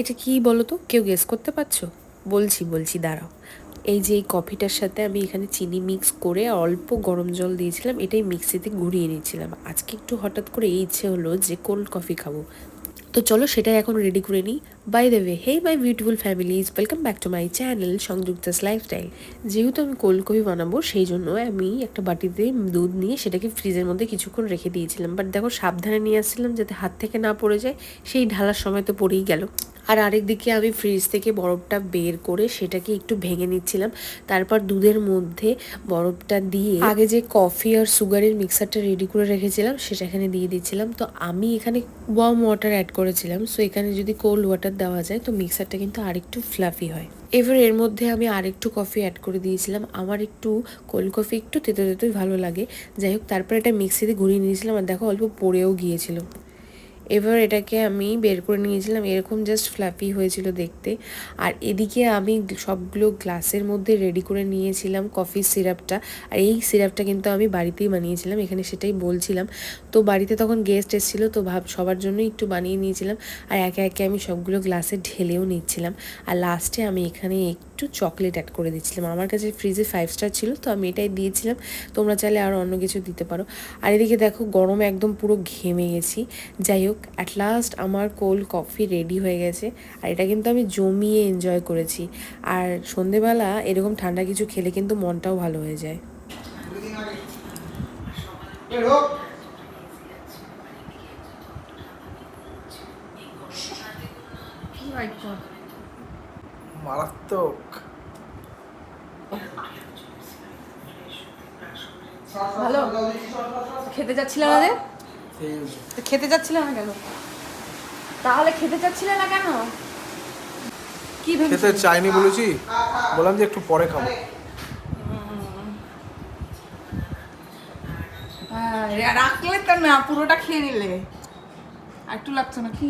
এটা কি বলো তো, কেউ গেস করতে পারছো? বলছি দাঁড়াও। এই যে এই কফিটার সাথে আমি এখানে চিনি মিক্স করে অল্প গরম জল দিয়েছিলাম, এটাই মিক্সিতে ঘুরিয়ে নিচ্ছিলাম। আজকে একটু হঠাৎ করে এই ইচ্ছে হলো যে কোল্ড কফি খাবো, তো চলো সেটাই এখন রেডি করে নিই। By the way, hey my beautiful families, welcome back to my channel Sanjukta's lifestyle. যেহেতু আমি কোল্ড কফি বানাবো, সেই জন্য আমি একটা বাটিতে দুধ নিয়ে সেটাকে ফ্রিজের মধ্যে কিছুক্ষণ রেখে দিয়েছিলাম। বাট দেখো, সাবধানে নিয়ে আসছিলাম যাতে হাত থেকে না পড়ে যায়, সেই ঢালার সময় তো পড়েই গেল। আর আরেকদিকে আমি ফ্রিজ থেকে বরফটা বের করে সেটাকে একটু ভেঙে নিচ্ছিলাম। তারপর দুধের মধ্যে বরফটা দিয়ে আগে যে কফি আর সুগারের মিক্সারটা রেডি করে রেখেছিলাম সেটা এখানে দিয়ে দিচ্ছিলাম। তো আমি এখানে ওয়ার্ম ওয়াটার অ্যাড করেছিলাম, সো এখানে যদি কোল্ড ওয়াটার দেওয়া যায় তো মিক্সারটা কিন্তু আরেকটু ফ্লাফি হয়। এবার এর মধ্যে আমি আরেকটু কফি অ্যাড করে দিয়েছিলাম। আমার একটু কোল্ড কফি একটু তেতো তেতোই ভালো লাগে। যাই হোক, তারপর এটা মিক্সিতে ঘুরিয়ে নিয়েছিলাম আর দেখো অল্প পড়েও গিয়েছিল। এবার এটাকে আমি বের করে নিয়েছিলাম, এরকম জাস্ট ফ্ল্যাপি হয়েছিল দেখতে। আর এদিকে আমি সবগুলো গ্লাসের মধ্যে রেডি করে নিয়েছিলাম কফি সিরাপটা। আর এই সিরাপটা কিন্তু আমি বাড়িতেই বানিয়েছিলাম, এখানে সেটাই বলছিলাম। তো বাড়িতে তখন গেস্ট এসেছিলো, তো সবার জন্যই একটু বানিয়ে নিয়েছিলাম। আর একে একে আমি সবগুলো গ্লাসে ঢেলেও নিচ্ছিলাম। আর লাস্টে আমি এখানে একটু চকলেট অ্যাড করে দিচ্ছিলাম। আমার কাছে ফ্রিজে 5 স্টার ছিল, তো আমি এটাই দিয়েছিলাম। তোমরা চাইলে আরও অন্য কিছু দিতে পারো। আর এদিকে দেখো, গরমে একদম পুরো ঘেমে গেছি। যাই হোক, অ্যাট লাস্ট আমার কোল্ড কফি রেডি হয়ে গেছে। আর এটা কিন্তু আমি জমিয়ে এনজয় করেছি। আর সন্ধেবেলা এরকম ঠান্ডা কিছু খেলে কিন্তু মনটাও ভালো হয়ে যায়। মারাত্মক। ভালো খেতে যাচ্ছিলে না রে? খেতে যাচ্ছিলে না কেন? তাহলে খেতে চাচ্ছিলে না কেন? কি খেতে চাইনি বলেছি, বললাম যে একটু পরে খাবো। রাখলে তো না, পুরোটা খেয়ে নিলে। আর একটু লাগছে না কি?